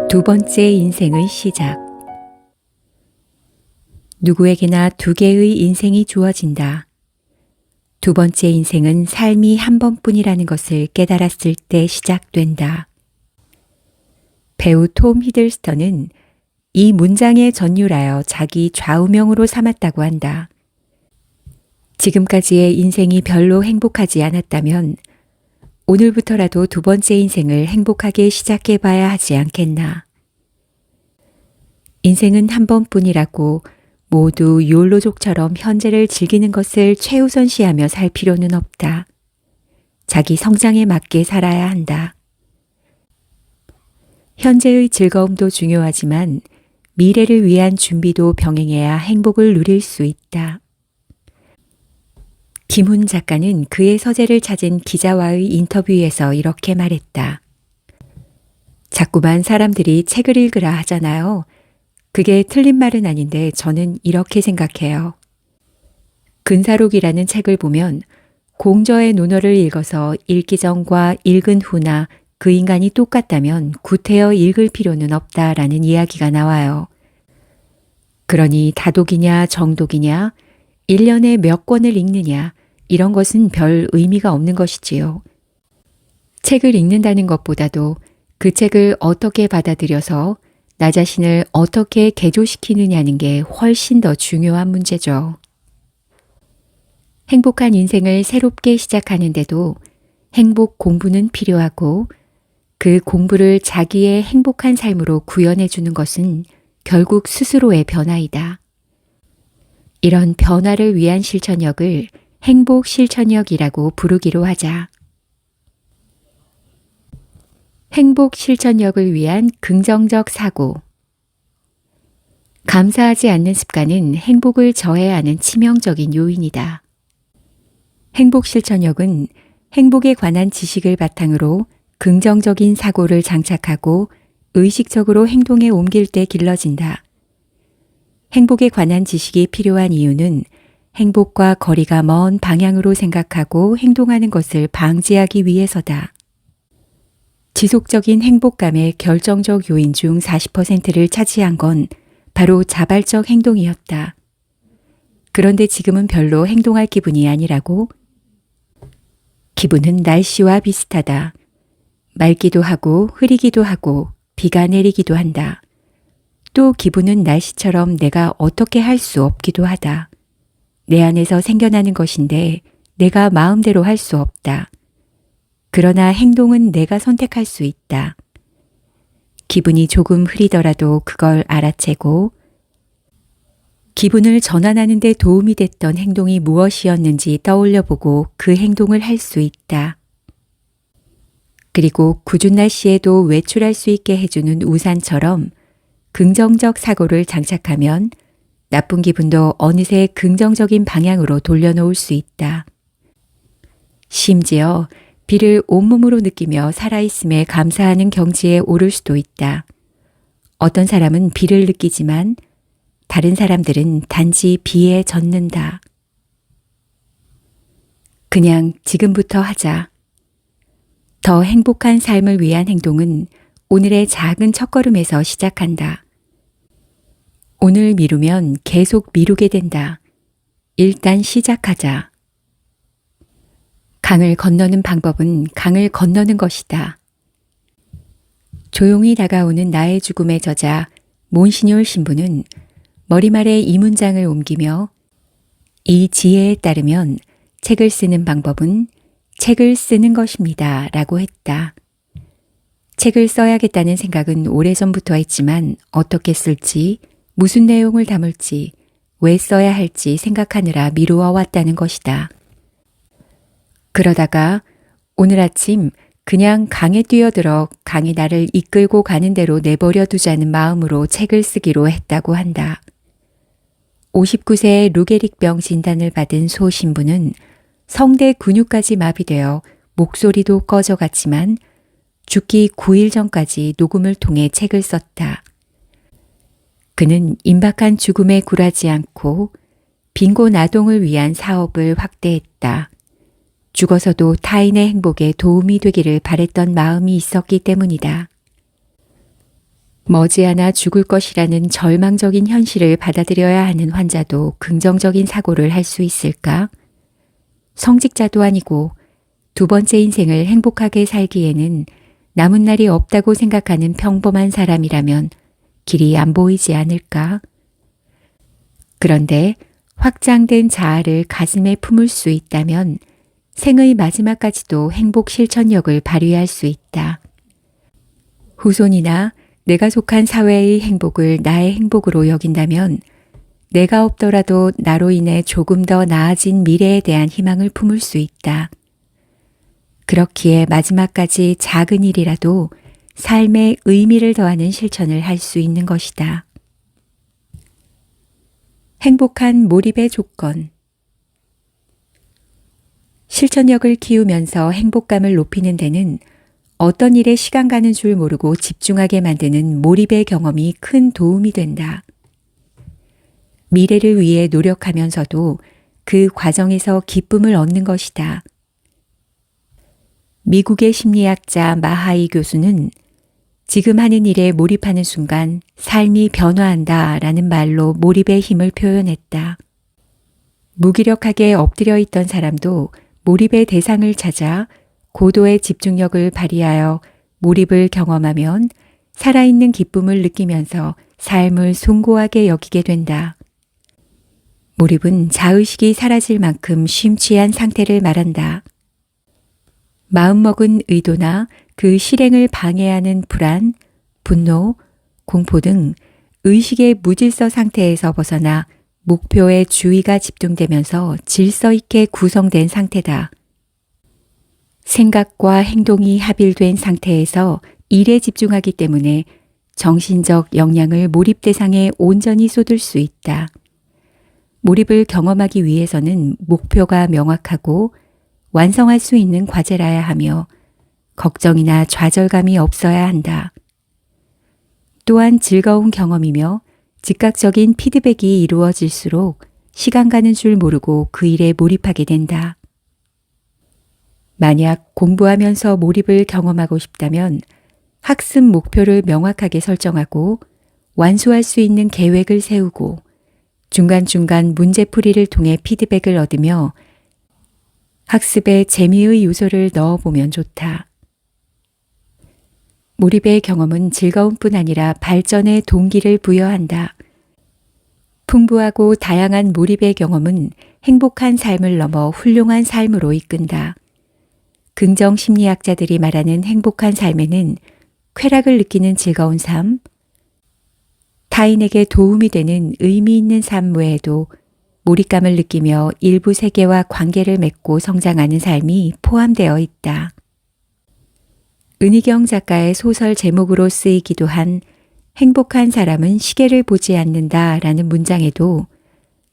두 번째 인생의 시작. 누구에게나 두 개의 인생이 주어진다. 두 번째 인생은 삶이 한 번뿐이라는 것을 깨달았을 때 시작된다. 배우 톰 히들스턴은 이 문장에 전율하여 자기 좌우명으로 삼았다고 한다. 지금까지의 인생이 별로 행복하지 않았다면 오늘부터라도 두 번째 인생을 행복하게 시작해봐야 하지 않겠나. 인생은 한 번뿐이라고 모두 욜로족처럼 현재를 즐기는 것을 최우선시하며 살 필요는 없다. 자기 성장에 맞게 살아야 한다. 현재의 즐거움도 중요하지만 미래를 위한 준비도 병행해야 행복을 누릴 수 있다. 김훈 작가는 그의 서재를 찾은 기자와의 인터뷰에서 이렇게 말했다. 자꾸만 사람들이 책을 읽으라 하잖아요. 그게 틀린 말은 아닌데 저는 이렇게 생각해요. 근사록이라는 책을 보면 공저의 논어를 읽어서 읽기 전과 읽은 후나 그 인간이 똑같다면 구태여 읽을 필요는 없다라는 이야기가 나와요. 그러니 다독이냐 정독이냐 1년에 몇 권을 읽느냐 이런 것은 별 의미가 없는 것이지요. 책을 읽는다는 것보다도 그 책을 어떻게 받아들여서 나 자신을 어떻게 개조시키느냐는 게 훨씬 더 중요한 문제죠. 행복한 인생을 새롭게 시작하는데도 행복 공부는 필요하고 그 공부를 자기의 행복한 삶으로 구현해 주는 것은 결국 스스로의 변화이다. 이런 변화를 위한 실천력을 행복 실천력이라고 부르기로 하자. 행복 실천력을 위한 긍정적 사고. 감사하지 않는 습관은 행복을 저해하는 치명적인 요인이다. 행복 실천력은 행복에 관한 지식을 바탕으로 긍정적인 사고를 장착하고 의식적으로 행동에 옮길 때 길러진다. 행복에 관한 지식이 필요한 이유는 행복과 거리가 먼 방향으로 생각하고 행동하는 것을 방지하기 위해서다. 지속적인 행복감의 결정적 요인 중 40%를 차지한 건 바로 자발적 행동이었다. 그런데 지금은 별로 행동할 기분이 아니라고? 기분은 날씨와 비슷하다. 맑기도 하고 흐리기도 하고 비가 내리기도 한다. 또 기분은 날씨처럼 내가 어떻게 할 수 없기도 하다. 내 안에서 생겨나는 것인데 내가 마음대로 할 수 없다. 그러나 행동은 내가 선택할 수 있다. 기분이 조금 흐리더라도 그걸 알아채고 기분을 전환하는 데 도움이 됐던 행동이 무엇이었는지 떠올려보고 그 행동을 할 수 있다. 그리고 궂은 날씨에도 외출할 수 있게 해주는 우산처럼 긍정적 사고를 장착하면 나쁜 기분도 어느새 긍정적인 방향으로 돌려놓을 수 있다. 심지어 비를 온몸으로 느끼며 살아있음에 감사하는 경지에 오를 수도 있다. 어떤 사람은 비를 느끼지만 다른 사람들은 단지 비에 젖는다. 그냥 지금부터 하자. 더 행복한 삶을 위한 행동은 오늘의 작은 첫걸음에서 시작한다. 오늘 미루면 계속 미루게 된다. 일단 시작하자. 강을 건너는 방법은 강을 건너는 것이다. 조용히 다가오는 나의 죽음의 저자 몬시뇰 신부는 머리말에 이 문장을 옮기며 이 지혜에 따르면 책을 쓰는 방법은 책을 쓰는 것입니다. 라고 했다. 책을 써야겠다는 생각은 오래전부터 했지만 어떻게 쓸지, 무슨 내용을 담을지, 왜 써야 할지 생각하느라 미루어 왔다는 것이다. 그러다가 오늘 아침 그냥 강에 뛰어들어 강이 나를 이끌고 가는 대로 내버려 두자는 마음으로 책을 쓰기로 했다고 한다. 59세에 루게릭병 진단을 받은 소 신부는 성대 근육까지 마비되어 목소리도 꺼져갔지만 죽기 9일 전까지 녹음을 통해 책을 썼다. 그는 임박한 죽음에 굴하지 않고 빈곤 아동을 위한 사업을 확대했다. 죽어서도 타인의 행복에 도움이 되기를 바랬던 마음이 있었기 때문이다. 머지않아 죽을 것이라는 절망적인 현실을 받아들여야 하는 환자도 긍정적인 사고를 할 수 있을까? 성직자도 아니고 두 번째 인생을 행복하게 살기에는 남은 날이 없다고 생각하는 평범한 사람이라면 길이 안 보이지 않을까? 그런데 확장된 자아를 가슴에 품을 수 있다면 생의 마지막까지도 행복 실천력을 발휘할 수 있다. 후손이나 내가 속한 사회의 행복을 나의 행복으로 여긴다면 내가 없더라도 나로 인해 조금 더 나아진 미래에 대한 희망을 품을 수 있다. 그렇기에 마지막까지 작은 일이라도 삶에 의미를 더하는 실천을 할 수 있는 것이다. 행복한 몰입의 조건. 실천력을 키우면서 행복감을 높이는 데는 어떤 일에 시간 가는 줄 모르고 집중하게 만드는 몰입의 경험이 큰 도움이 된다. 미래를 위해 노력하면서도 그 과정에서 기쁨을 얻는 것이다. 미국의 심리학자 마하이 교수는 지금 하는 일에 몰입하는 순간 삶이 변화한다 라는 말로 몰입의 힘을 표현했다. 무기력하게 엎드려 있던 사람도 몰입의 대상을 찾아 고도의 집중력을 발휘하여 몰입을 경험하면 살아있는 기쁨을 느끼면서 삶을 숭고하게 여기게 된다. 몰입은 자의식이 사라질 만큼 심취한 상태를 말한다. 마음먹은 의도나 그 실행을 방해하는 불안, 분노, 공포 등 의식의 무질서 상태에서 벗어나 목표에 주의가 집중되면서 질서 있게 구성된 상태다. 생각과 행동이 합일된 상태에서 일에 집중하기 때문에 정신적 역량을 몰입 대상에 온전히 쏟을 수 있다. 몰입을 경험하기 위해서는 목표가 명확하고 완성할 수 있는 과제라야 하며 걱정이나 좌절감이 없어야 한다. 또한 즐거운 경험이며 즉각적인 피드백이 이루어질수록 시간 가는 줄 모르고 그 일에 몰입하게 된다. 만약 공부하면서 몰입을 경험하고 싶다면 학습 목표를 명확하게 설정하고 완수할 수 있는 계획을 세우고 중간중간 문제풀이를 통해 피드백을 얻으며 학습에 재미의 요소를 넣어보면 좋다. 몰입의 경험은 즐거움뿐 아니라 발전의 동기를 부여한다. 풍부하고 다양한 몰입의 경험은 행복한 삶을 넘어 훌륭한 삶으로 이끈다. 긍정 심리학자들이 말하는 행복한 삶에는 쾌락을 느끼는 즐거운 삶, 타인에게 도움이 되는 의미 있는 삶 외에도 몰입감을 느끼며 일부 세계와 관계를 맺고 성장하는 삶이 포함되어 있다. 은희경 작가의 소설 제목으로 쓰이기도 한 행복한 사람은 시계를 보지 않는다라는 문장에도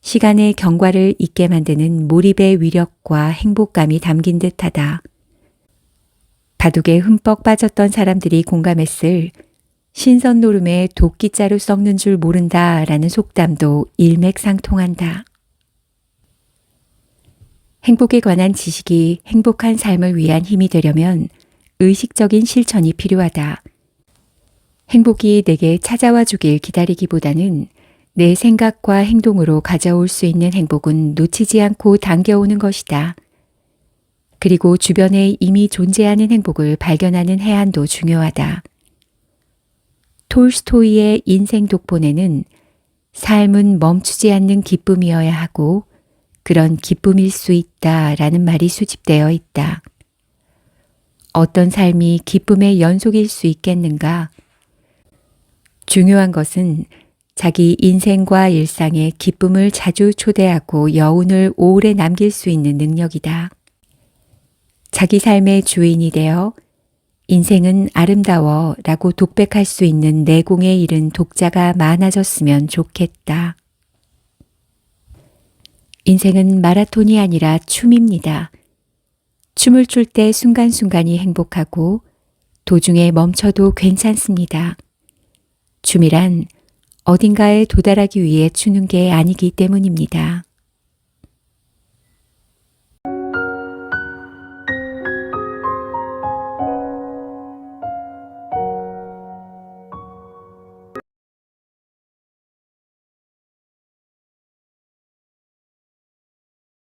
시간의 경과를 잊게 만드는 몰입의 위력과 행복감이 담긴 듯하다. 바둑에 흠뻑 빠졌던 사람들이 공감했을 신선 노름에 도끼자루 썩는 줄 모른다라는 속담도 일맥상통한다. 행복에 관한 지식이 행복한 삶을 위한 힘이 되려면 의식적인 실천이 필요하다. 행복이 내게 찾아와 주길 기다리기보다는 내 생각과 행동으로 가져올 수 있는 행복은 놓치지 않고 당겨오는 것이다. 그리고 주변에 이미 존재하는 행복을 발견하는 해안도 중요하다. 톨스토이의 인생 독본에는 삶은 멈추지 않는 기쁨이어야 하고 그런 기쁨일 수 있다라는 말이 수집되어 있다. 어떤 삶이 기쁨의 연속일 수 있겠는가? 중요한 것은 자기 인생과 일상에 기쁨을 자주 초대하고 여운을 오래 남길 수 있는 능력이다. 자기 삶의 주인이 되어 인생은 아름다워 라고 독백할 수 있는 내공에 이른 독자가 많아졌으면 좋겠다. 인생은 마라톤이 아니라 춤입니다. 춤을 출 때 순간순간이 행복하고 도중에 멈춰도 괜찮습니다. 춤이란 어딘가에 도달하기 위해 추는 게 아니기 때문입니다.